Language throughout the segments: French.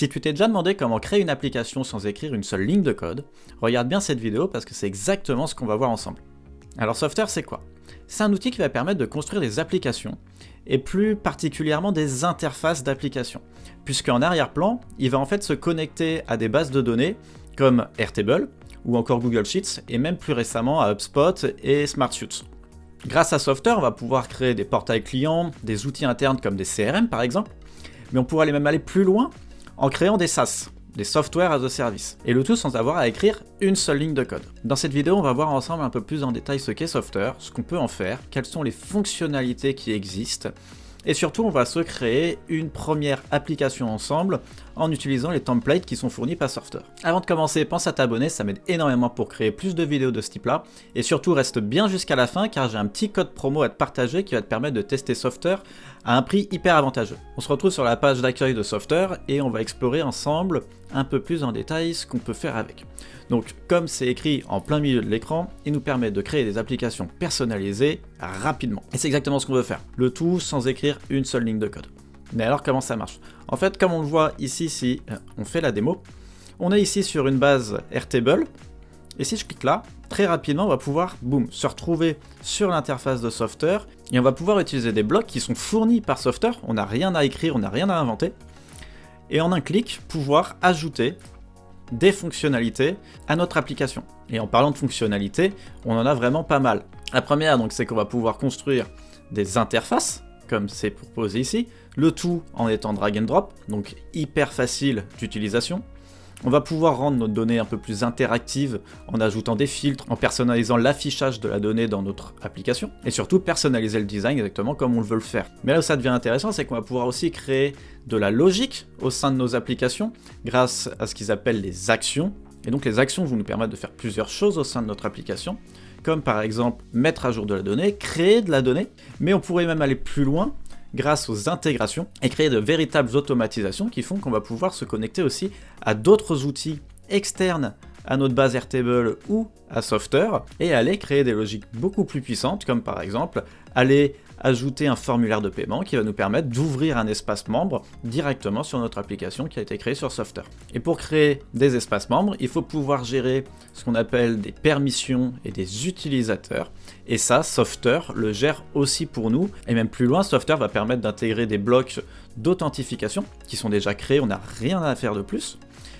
Si tu t'es déjà demandé comment créer une application sans écrire une seule ligne de code, regarde bien cette vidéo parce que c'est exactement ce qu'on va voir ensemble. Alors Softr, c'est quoi? C'est un outil qui va permettre de construire des applications, et plus particulièrement des interfaces d'applications, puisqu'en arrière-plan, il va en fait se connecter à des bases de données comme Airtable, ou encore Google Sheets, et même plus récemment à HubSpot et SmartSuite. Grâce à Softr, on va pouvoir créer des portails clients, des outils internes comme des CRM par exemple, mais on pourra même aller plus loin en créant des SaaS, des Software as a Service, et le tout sans avoir à écrire une seule ligne de code. Dans cette vidéo, on va voir ensemble un peu plus en détail ce qu'est Softr, ce qu'on peut en faire, quelles sont les fonctionnalités qui existent, et surtout on va se créer une première application ensemble en utilisant les templates qui sont fournis par Softr. Avant de commencer, pense à t'abonner, ça m'aide énormément pour créer plus de vidéos de ce type là, et surtout reste bien jusqu'à la fin car j'ai un petit code promo à te partager qui va te permettre de tester Softr à un prix hyper avantageux. On se retrouve sur la page d'accueil de Softr et on va explorer ensemble un peu plus en détail ce qu'on peut faire avec. Donc comme c'est écrit en plein milieu de l'écran, il nous permet de créer des applications personnalisées rapidement. Et c'est exactement ce qu'on veut faire, le tout sans écrire une seule ligne de code. Mais alors comment ça marche? En fait, comme on le voit ici, si on fait la démo, on est ici sur une base Airtable, et si je clique là, très rapidement on va pouvoir, boum, se retrouver sur l'interface de Softr, et on va pouvoir utiliser des blocs qui sont fournis par Softr, on n'a rien à écrire, on n'a rien à inventer, et en un clic, pouvoir ajouter des fonctionnalités à notre application. Et en parlant de fonctionnalités, on en a vraiment pas mal. La première, donc, c'est qu'on va pouvoir construire des interfaces, comme c'est proposé ici, le tout en étant drag and drop, donc hyper facile d'utilisation. On va pouvoir rendre notre donnée un peu plus interactive en ajoutant des filtres, en personnalisant l'affichage de la donnée dans notre application, et surtout personnaliser le design exactement comme on le veut le faire. Mais là où ça devient intéressant, c'est qu'on va pouvoir aussi créer de la logique au sein de nos applications, grâce à ce qu'ils appellent les actions. Et donc les actions vont nous permettre de faire plusieurs choses au sein de notre application, comme par exemple mettre à jour de la donnée, créer de la donnée, mais on pourrait même aller plus loin, grâce aux intégrations, et créer de véritables automatisations qui font qu'on va pouvoir se connecter aussi à d'autres outils externes à notre base Airtable ou à Softr, et aller créer des logiques beaucoup plus puissantes, comme par exemple aller ajouter un formulaire de paiement qui va nous permettre d'ouvrir un espace membre directement sur notre application qui a été créée sur Softr. Et pour créer des espaces membres, il faut pouvoir gérer ce qu'on appelle des permissions et des utilisateurs, et ça, Softr le gère aussi pour nous, et même plus loin, Softr va permettre d'intégrer des blocs d'authentification qui sont déjà créés, on n'a rien à faire de plus,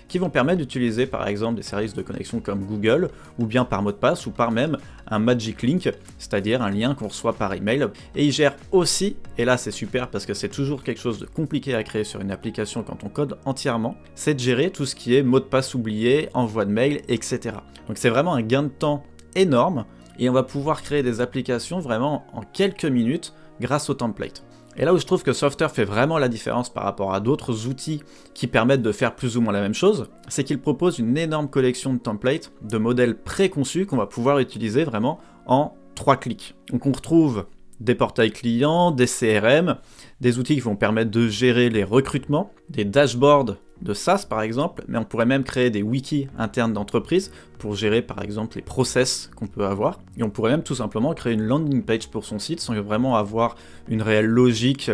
qui vont permettre d'utiliser par exemple des services de connexion comme Google, ou bien par mot de passe, ou par même un Magic Link, c'est-à-dire un lien qu'on reçoit par email. Et il gère aussi, et là c'est super parce que c'est toujours quelque chose de compliqué à créer sur une application quand on code entièrement, c'est de gérer tout ce qui est mot de passe oublié, envoi de mail, etc. Donc c'est vraiment un gain de temps énorme, et on va pouvoir créer des applications vraiment en quelques minutes grâce au template. Et là où je trouve que Softr fait vraiment la différence par rapport à d'autres outils qui permettent de faire plus ou moins la même chose, c'est qu'il propose une énorme collection de templates, de modèles préconçus qu'on va pouvoir utiliser vraiment en 3 clics. Donc on retrouve des portails clients, des CRM, des outils qui vont permettre de gérer les recrutements, des dashboards de SaaS par exemple, mais on pourrait même créer des wikis internes d'entreprise pour gérer par exemple les process qu'on peut avoir, et on pourrait même tout simplement créer une landing page pour son site sans vraiment avoir une réelle logique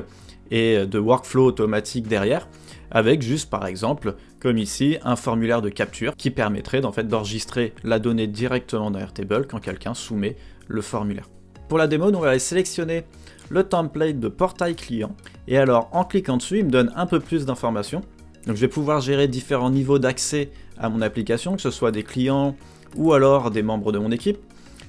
et de workflow automatique derrière, avec juste par exemple, comme ici, un formulaire de capture qui permettrait en fait d'enregistrer la donnée directement dans Airtable quand quelqu'un soumet le formulaire. Pour la démo, on va aller sélectionner le template de portail client, et alors en cliquant dessus, il me donne un peu plus d'informations. Donc je vais pouvoir gérer différents niveaux d'accès à mon application, que ce soit des clients ou alors des membres de mon équipe,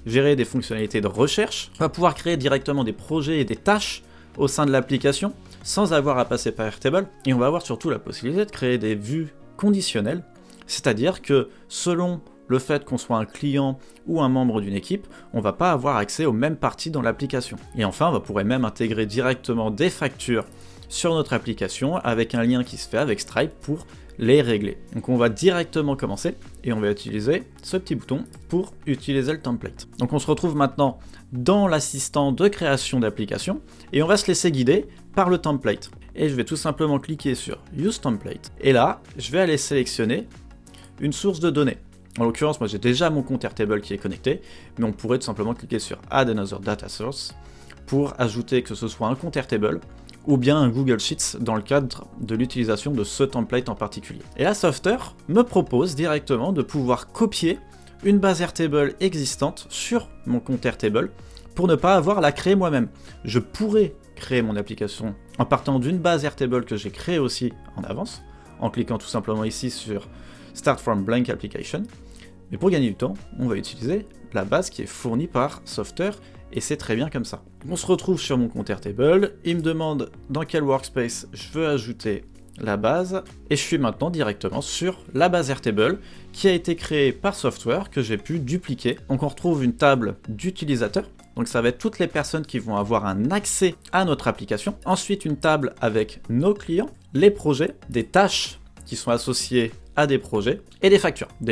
gérer des fonctionnalités de recherche, on va pouvoir créer directement des projets et des tâches au sein de l'application sans avoir à passer par Airtable, et on va avoir surtout la possibilité de créer des vues conditionnelles, c'est-à-dire que selon le fait qu'on soit un client ou un membre d'une équipe, on va pas avoir accès aux mêmes parties dans l'application. Et enfin, on pourrait même intégrer directement des factures sur notre application avec un lien qui se fait avec Stripe pour les régler. Donc on va directement commencer et on va utiliser ce petit bouton pour utiliser le template. Donc on se retrouve maintenant dans l'assistant de création d'application et on va se laisser guider par le template. Et je vais tout simplement cliquer sur Use Template, et là je vais aller sélectionner une source de données. En l'occurrence, moi j'ai déjà mon compte Airtable qui est connecté, mais on pourrait tout simplement cliquer sur Add Another Data Source pour ajouter que ce soit un compte Airtable ou bien un Google Sheets dans le cadre de l'utilisation de ce template en particulier. Et là, Softer me propose directement de pouvoir copier une base Airtable existante sur mon compte Airtable pour ne pas avoir à la créer moi-même. Je pourrais créer mon application en partant d'une base Airtable que j'ai créée aussi en avance, en cliquant tout simplement ici sur Start from Blank Application. Mais pour gagner du temps, on va utiliser la base qui est fournie par Softer, et c'est très bien comme ça. On se retrouve sur mon compte Airtable, il me demande dans quel workspace je veux ajouter la base, et je suis maintenant directement sur la base Airtable qui a été créée par Software, que j'ai pu dupliquer. Donc on retrouve une table d'utilisateurs, donc ça va être toutes les personnes qui vont avoir un accès à notre application. Ensuite une table avec nos clients, les projets, des tâches qui sont associées à des projets, et des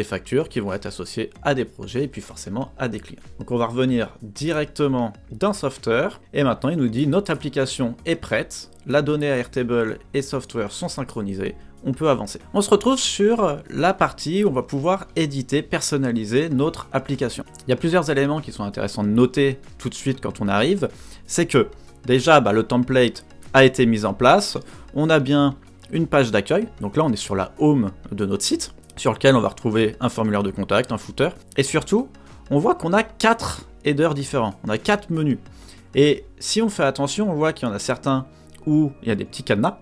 factures qui vont être associées à des projets, et puis forcément à des clients. Donc on va revenir directement dans Softer, et maintenant il nous dit notre application est prête, la donnée à Airtable et Software sont synchronisées, on peut avancer. On se retrouve sur la partie où on va pouvoir éditer, personnaliser notre application. Il y a plusieurs éléments qui sont intéressants de noter tout de suite quand on arrive, c'est que déjà le template a été mis en place, on a bien une page d'accueil, donc là on est sur la home de notre site, sur lequel on va retrouver un formulaire de contact, un footer, et surtout, on voit qu'on a 4 headers différents, on a 4 menus. Et si on fait attention, on voit qu'il y en a certains où il y a des petits cadenas,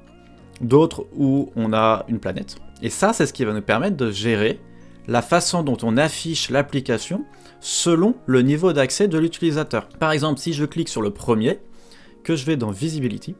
d'autres où on a une planète. Et ça, c'est ce qui va nous permettre de gérer la façon dont on affiche l'application selon le niveau d'accès de l'utilisateur. Par exemple, si je clique sur le premier, que je vais dans Visibility,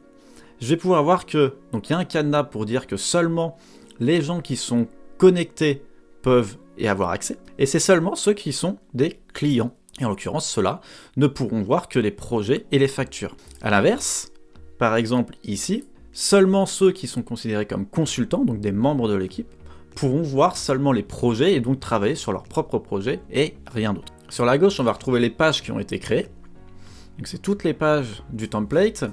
je vais pouvoir voir que, donc il y a un cadenas pour dire que seulement les gens qui sont connectés peuvent y avoir accès, et c'est seulement ceux qui sont des clients. Et en l'occurrence, ceux-là ne pourront voir que les projets et les factures. A l'inverse, par exemple ici, seulement ceux qui sont considérés comme consultants, donc des membres de l'équipe, pourront voir seulement les projets et donc travailler sur leurs propres projets et rien d'autre. Sur la gauche, on va retrouver les pages qui ont été créées. Donc c'est toutes les pages du template,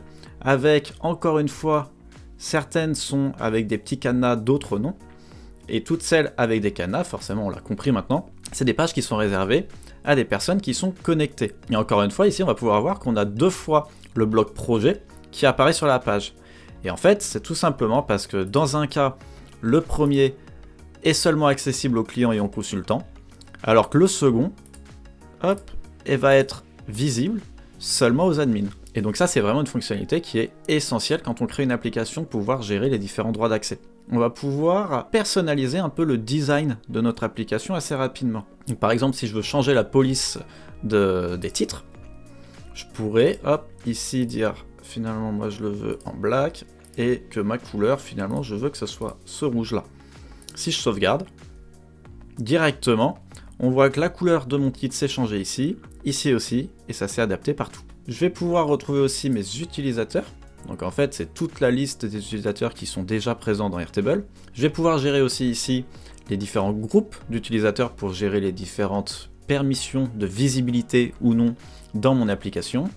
avec, encore une fois, certaines sont avec des petits cadenas, d'autres non, et toutes celles avec des cadenas, forcément on l'a compris maintenant, c'est des pages qui sont réservées à des personnes qui sont connectées. Et encore une fois, ici on va pouvoir voir qu'on a 2 fois le bloc projet qui apparaît sur la page. Et en fait, c'est tout simplement parce que dans un cas, le premier est seulement accessible aux clients et aux consultants, alors que le second, va être visible seulement aux admins. Et donc ça, c'est vraiment une fonctionnalité qui est essentielle quand on crée une application, pouvoir gérer les différents droits d'accès. On va pouvoir personnaliser un peu le design de notre application assez rapidement. Donc, par exemple, si je veux changer la police des titres, je pourrais, ici dire, finalement, moi je le veux en black, et que ma couleur, finalement, je veux que ce soit ce rouge-là. Si je sauvegarde, directement, on voit que la couleur de mon titre s'est changée ici aussi, et ça s'est adapté partout. Je vais pouvoir retrouver aussi mes utilisateurs, donc en fait c'est toute la liste des utilisateurs qui sont déjà présents dans Airtable. Je vais pouvoir gérer aussi ici les différents groupes d'utilisateurs pour gérer les différentes permissions de visibilité ou non dans mon application.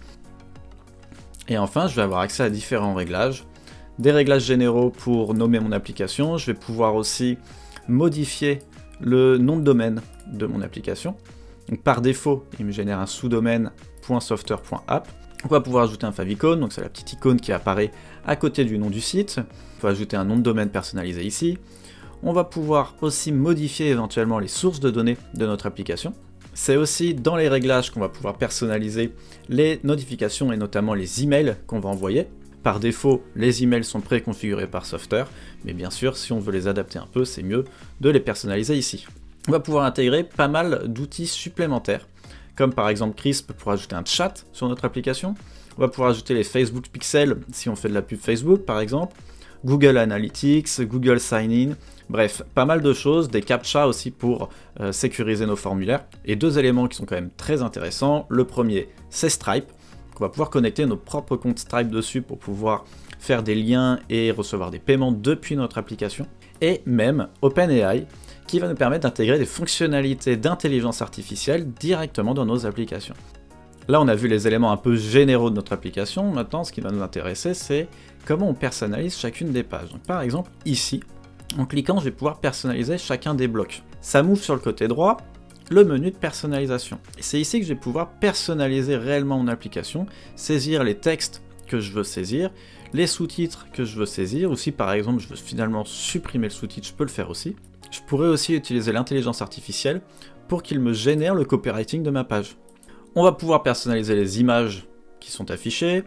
Et enfin, je vais avoir accès à différents réglages, des réglages généraux pour nommer mon application. Je vais pouvoir aussi modifier le nom de domaine de mon application. Donc par défaut, il me génère un sous-domaine .softer.app. On va pouvoir ajouter un favicon, donc c'est la petite icône qui apparaît à côté du nom du site. On peut ajouter un nom de domaine personnalisé ici. On va pouvoir aussi modifier éventuellement les sources de données de notre application. C'est aussi dans les réglages qu'on va pouvoir personnaliser les notifications et notamment les emails qu'on va envoyer. Par défaut, les emails sont préconfigurés par Softer, mais bien sûr, si on veut les adapter un peu, c'est mieux de les personnaliser ici. On va pouvoir intégrer pas mal d'outils supplémentaires, comme par exemple Crisp pour ajouter un chat sur notre application. On va pouvoir ajouter les Facebook Pixel si on fait de la pub Facebook par exemple, Google Analytics, Google Sign In, bref, pas mal de choses, des CAPTCHA aussi pour sécuriser nos formulaires. Et 2 éléments qui sont quand même très intéressants. Le premier, c'est Stripe. On va pouvoir connecter nos propres comptes Stripe dessus pour pouvoir faire des liens et recevoir des paiements depuis notre application. Et même OpenAI, qui va nous permettre d'intégrer des fonctionnalités d'intelligence artificielle directement dans nos applications. Là, on a vu les éléments un peu généraux de notre application. Maintenant, ce qui va nous intéresser, c'est comment on personnalise chacune des pages. Donc, par exemple, ici, en cliquant, je vais pouvoir personnaliser chacun des blocs. Ça m'ouvre sur le côté droit le menu de personnalisation. Et c'est ici que je vais pouvoir personnaliser réellement mon application, saisir les textes que je veux saisir, les sous-titres que je veux saisir, ou si par exemple je veux finalement supprimer le sous-titre, je peux le faire aussi. Je pourrais aussi utiliser l'intelligence artificielle pour qu'il me génère le copywriting de ma page. On va pouvoir personnaliser les images qui sont affichées,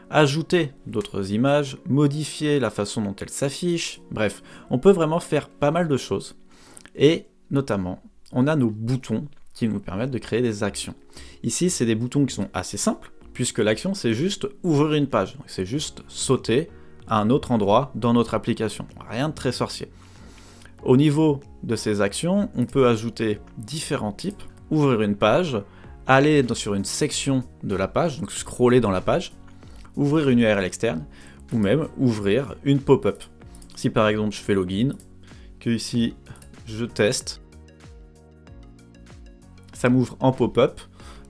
ajouter d'autres images, modifier la façon dont elles s'affichent, bref, on peut vraiment faire pas mal de choses. Et notamment, on a nos boutons qui nous permettent de créer des actions. Ici, c'est des boutons qui sont assez simples, puisque l'action, c'est juste ouvrir une page. C'est juste sauter à un autre endroit dans notre application. Rien de très sorcier. Au niveau de ces actions, on peut ajouter différents types. Ouvrir une page, aller sur une section de la page, donc scroller dans la page, ouvrir une URL externe, ou même ouvrir une pop-up. Si par exemple je fais login, que ici je teste, ça m'ouvre en pop-up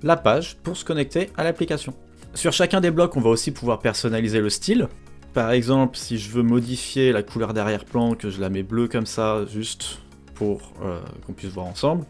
la page pour se connecter à l'application. Sur chacun des blocs, on va aussi pouvoir personnaliser le style. Par exemple, si je veux modifier la couleur d'arrière-plan, que je la mets bleue comme ça, juste pour qu'on puisse voir ensemble,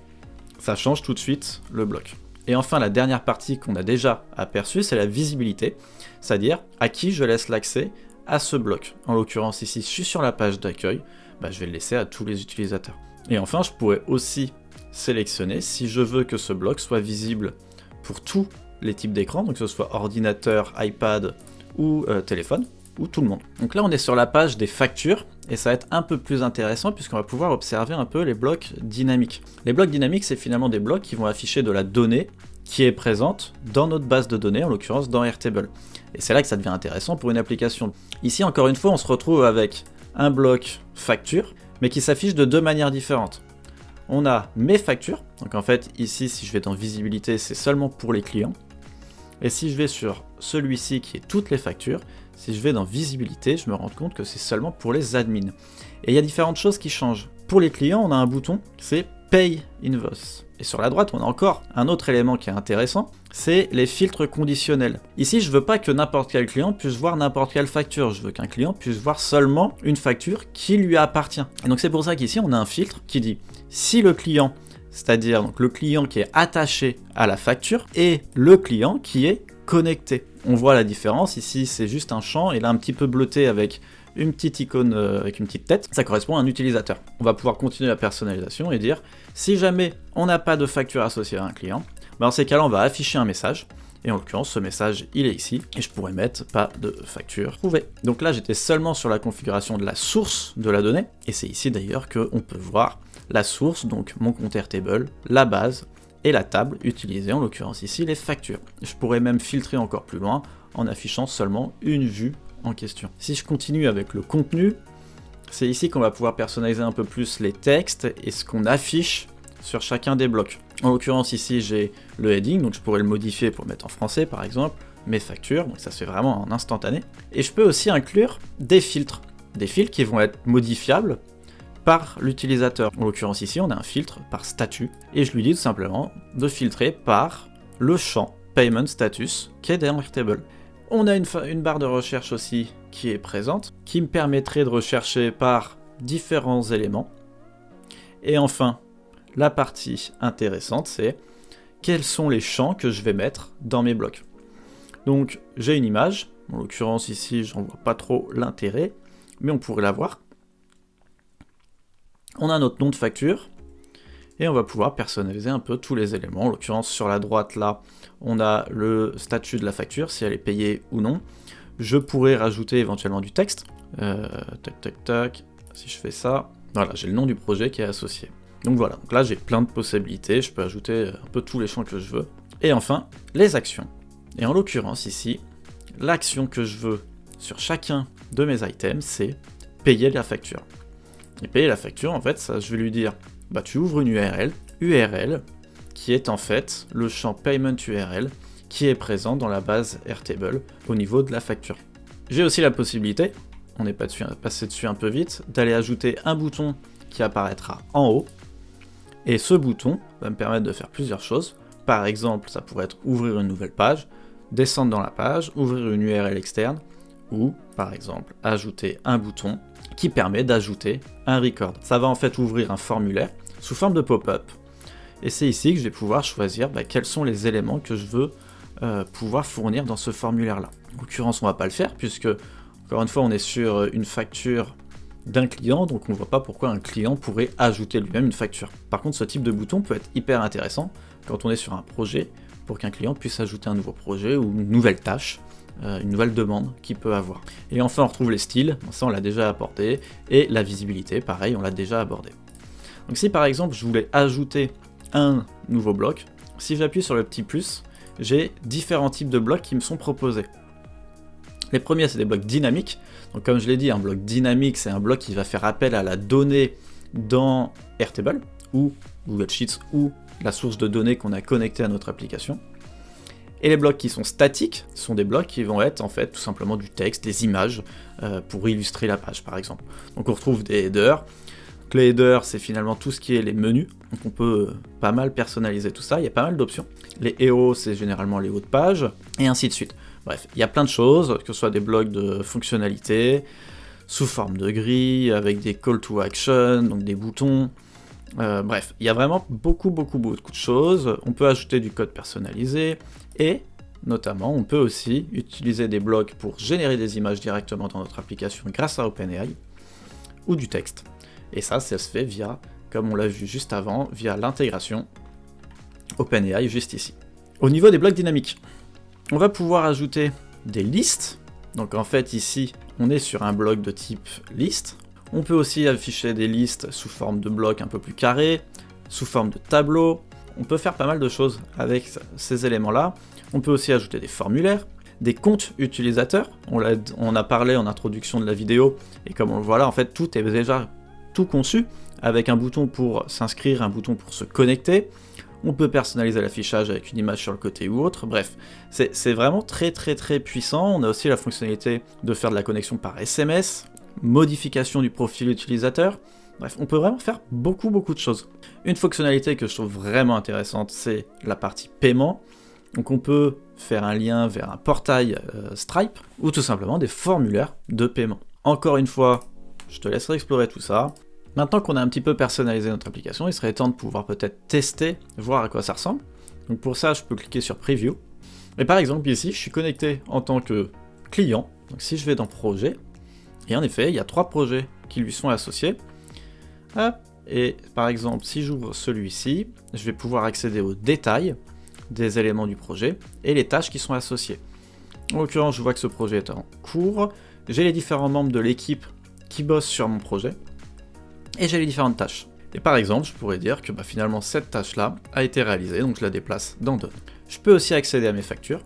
ça change tout de suite le bloc. Et enfin, la dernière partie qu'on a déjà aperçue, c'est la visibilité, c'est-à-dire à qui je laisse l'accès à ce bloc. En l'occurrence, ici, je suis sur la page d'accueil, je vais le laisser à tous les utilisateurs. Et enfin, je pourrais aussi sélectionner si je veux que ce bloc soit visible pour tous les types d'écran, donc que ce soit ordinateur, iPad ou téléphone, ou tout le monde. Donc là, on est sur la page des factures, et ça va être un peu plus intéressant puisqu'on va pouvoir observer un peu les blocs dynamiques. Les blocs dynamiques, c'est finalement des blocs qui vont afficher de la donnée qui est présente dans notre base de données, en l'occurrence dans Airtable. Et c'est là que ça devient intéressant pour une application. Ici, encore une fois, on se retrouve avec un bloc facture, mais qui s'affiche de deux manières différentes. On a mes factures, donc en fait, ici, si je vais dans visibilité, c'est seulement pour les clients. Et si je vais sur celui-ci qui est toutes les factures, si je vais dans visibilité, je me rends compte que c'est seulement pour les admins. Et il y a différentes choses qui changent. Pour les clients, on a un bouton, c'est Pay Invoice. Et sur la droite, on a encore un autre élément qui est intéressant, c'est les filtres conditionnels. Ici, je veux pas que n'importe quel client puisse voir n'importe quelle facture, je veux qu'un client puisse voir seulement une facture qui lui appartient. Et donc c'est pour ça qu'ici, on a un filtre qui dit, si le client, c'est-à-dire donc le client qui est attaché à la facture, et le client qui est connecté. On voit la différence, ici c'est juste un champ, et là un petit peu bleuté avec une petite icône avec une petite tête, ça correspond à un utilisateur. On va pouvoir continuer la personnalisation et dire, si jamais on n'a pas de facture associée à un client, dans ces cas-là on va afficher un message, et en l'occurrence ce message il est ici, et je pourrais mettre pas de facture trouvée. Donc là j'étais seulement sur la configuration de la source de la donnée, et c'est ici d'ailleurs qu'on peut voir la source, donc mon compte Airtable, la base, et la table utilisée, en l'occurrence ici les factures. Je pourrais même filtrer encore plus loin en affichant seulement une vue en question. Si je continue avec le contenu, c'est ici qu'on va pouvoir personnaliser un peu plus les textes et ce qu'on affiche sur chacun des blocs. En l'occurrence ici j'ai le heading, donc je pourrais le modifier pour le mettre en français par exemple, mes factures, donc ça se fait vraiment en instantané. Et je peux aussi inclure des filtres qui vont être modifiables par l'utilisateur. En l'occurrence ici, on a un filtre par statut, et je lui dis tout simplement de filtrer par le champ Payment Status qui est dans Airtable. On a une barre de recherche aussi qui est présente, qui me permettrait de rechercher par différents éléments. Et enfin, la partie intéressante, c'est quels sont les champs que je vais mettre dans mes blocs. Donc j'ai une image, en l'occurrence ici, j'en vois pas trop l'intérêt, mais on pourrait la voir. On a notre nom de facture, et on va pouvoir personnaliser un peu tous les éléments. En l'occurrence, sur la droite, là, on a le statut de la facture, si elle est payée ou non. Je pourrais rajouter éventuellement du texte. Tac, tac, tac. Si je fais ça, voilà, j'ai le nom du projet qui est associé. Donc voilà, donc là, j'ai plein de possibilités. Je peux ajouter un peu tous les champs que je veux. Et enfin, les actions. Et en l'occurrence, ici, l'action que je veux sur chacun de mes items, c'est payer la facture. Et payer la facture, en fait, ça, je vais lui dire, tu ouvres une URL, qui est en fait le champ Payment URL, qui est présent dans la base Airtable au niveau de la facture. J'ai aussi la possibilité, on est passé dessus un peu vite, d'aller ajouter un bouton qui apparaîtra en haut, et ce bouton va me permettre de faire plusieurs choses. Par exemple, ça pourrait être ouvrir une nouvelle page, descendre dans la page, ouvrir une URL externe, ou par exemple ajouter un bouton qui permet d'ajouter un record. Ça va en fait ouvrir un formulaire sous forme de pop-up, et c'est ici que je vais pouvoir choisir quels sont les éléments que je veux pouvoir fournir dans ce formulaire-là. En l'occurrence, on va pas le faire puisque Encore une fois, on est sur une facture d'un client, donc on ne voit pas pourquoi un client pourrait ajouter lui-même une facture. Par contre, ce type de bouton peut être hyper intéressant quand on est sur un projet, pour qu'un client puisse ajouter un nouveau projet ou une nouvelle tâche, une nouvelle demande qu'il peut avoir. Et enfin, on retrouve les styles, ça on l'a déjà abordé, et la visibilité, pareil, on l'a déjà abordé. Donc si par exemple je voulais ajouter un nouveau bloc, si j'appuie sur le petit plus, j'ai différents types de blocs qui me sont proposés. Les premiers, c'est des blocs dynamiques. Donc comme je l'ai dit, un bloc dynamique, c'est un bloc qui va faire appel à la donnée dans Airtable, ou Google Sheets, ou la source de données qu'on a connectée à notre application. Et les blocs qui sont statiques sont des blocs qui vont être en fait tout simplement du texte, des images, pour illustrer la page par exemple. Donc on retrouve des headers. Donc les headers, c'est finalement tout ce qui est les menus, donc on peut pas mal personnaliser tout ça, il y a pas mal d'options. Les EO, c'est généralement les hauts de page, et ainsi de suite. Bref, il y a plein de choses, que ce soit des blocs de fonctionnalités, sous forme de grille, avec des call to action, donc des boutons. Bref, il y a vraiment beaucoup de choses. On peut ajouter du code personnalisé, et notamment, on peut aussi utiliser des blocs pour générer des images directement dans notre application grâce à OpenAI, ou du texte. Et ça se fait via, comme on l'a vu juste avant, via l'intégration OpenAI juste ici. Au niveau des blocs dynamiques, on va pouvoir ajouter des listes. Donc en fait ici, on est sur un bloc de type liste. On peut aussi afficher des listes sous forme de blocs un peu plus carrés, sous forme de tableaux. On peut faire pas mal de choses avec ces éléments-là. On peut aussi ajouter des formulaires, des comptes utilisateurs. On a parlé en introduction de la vidéo, et comme on le voit là, en fait, tout est déjà tout conçu, avec un bouton pour s'inscrire, un bouton pour se connecter. On peut personnaliser l'affichage avec une image sur le côté ou autre, bref, c'est vraiment très puissant. On a aussi la fonctionnalité de faire de la connexion par SMS, modification du profil utilisateur, bref, on peut vraiment faire beaucoup de choses. Une fonctionnalité que je trouve vraiment intéressante, c'est la partie paiement. Donc on peut faire un lien vers un portail Stripe, ou tout simplement des formulaires de paiement. Encore une fois, je te laisserai explorer tout ça. Maintenant qu'on a un petit peu personnalisé notre application, il serait temps de pouvoir peut-être tester, voir à quoi ça ressemble. Donc pour ça, je peux cliquer sur Preview. Et par exemple ici, je suis connecté en tant que client. Donc si je vais dans Projet, et en effet, il y a 3 projets qui lui sont associés. Hop. Et par exemple, si j'ouvre celui-ci, je vais pouvoir accéder aux détails des éléments du projet et les tâches qui sont associées. En l'occurrence, je vois que ce projet est en cours. J'ai les différents membres de l'équipe qui bossent sur mon projet. Et j'ai les différentes tâches. Et par exemple, je pourrais dire que finalement cette tâche-là a été réalisée, donc je la déplace dans Done. Je peux aussi accéder à mes factures.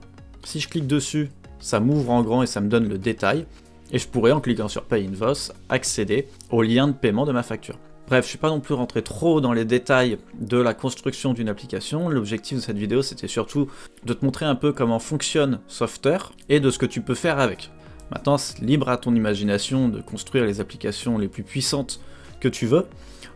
Si je clique dessus, ça m'ouvre en grand et ça me donne le détail. Et je pourrais, en cliquant sur Pay Invoice, accéder au lien de paiement de ma facture. Bref, je ne suis pas non plus rentré trop dans les détails de la construction d'une application. L'objectif de cette vidéo, c'était surtout de te montrer un peu comment fonctionne Software et de ce que tu peux faire avec. Maintenant, c'est libre à ton imagination de construire les applications les plus puissantes que tu veux,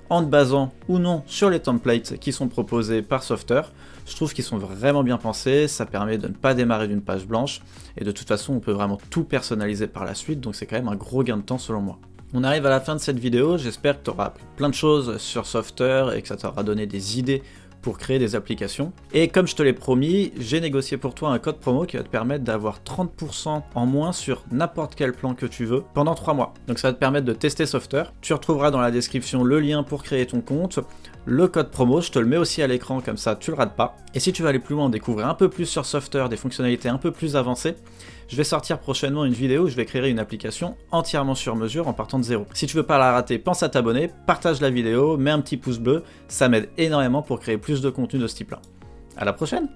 en te basant ou non sur les templates qui sont proposés par Software. Je trouve qu'ils sont vraiment bien pensés, ça permet de ne pas démarrer d'une page blanche, et de toute façon on peut vraiment tout personnaliser par la suite, donc c'est quand même un gros gain de temps selon moi. On arrive à la fin de cette vidéo, j'espère que tu auras appris plein de choses sur Software et que ça t'aura donné des idées pour créer des applications. Et comme je te l'ai promis, j'ai négocié pour toi un code promo qui va te permettre d'avoir 30% en moins sur n'importe quel plan que tu veux pendant 3 mois. Donc ça va te permettre de tester Software. Tu retrouveras dans la description le lien pour créer ton compte, le code promo, je te le mets aussi à l'écran comme ça tu le rates pas. Et si tu veux aller plus loin, découvrir un peu plus sur Software, des fonctionnalités un peu plus avancées, je vais sortir prochainement une vidéo où je vais créer une application entièrement sur mesure en partant de zéro. Si tu veux pas la rater, pense à t'abonner, partage la vidéo, mets un petit pouce bleu, ça m'aide énormément pour créer plus de contenu de ce type-là. À la prochaine!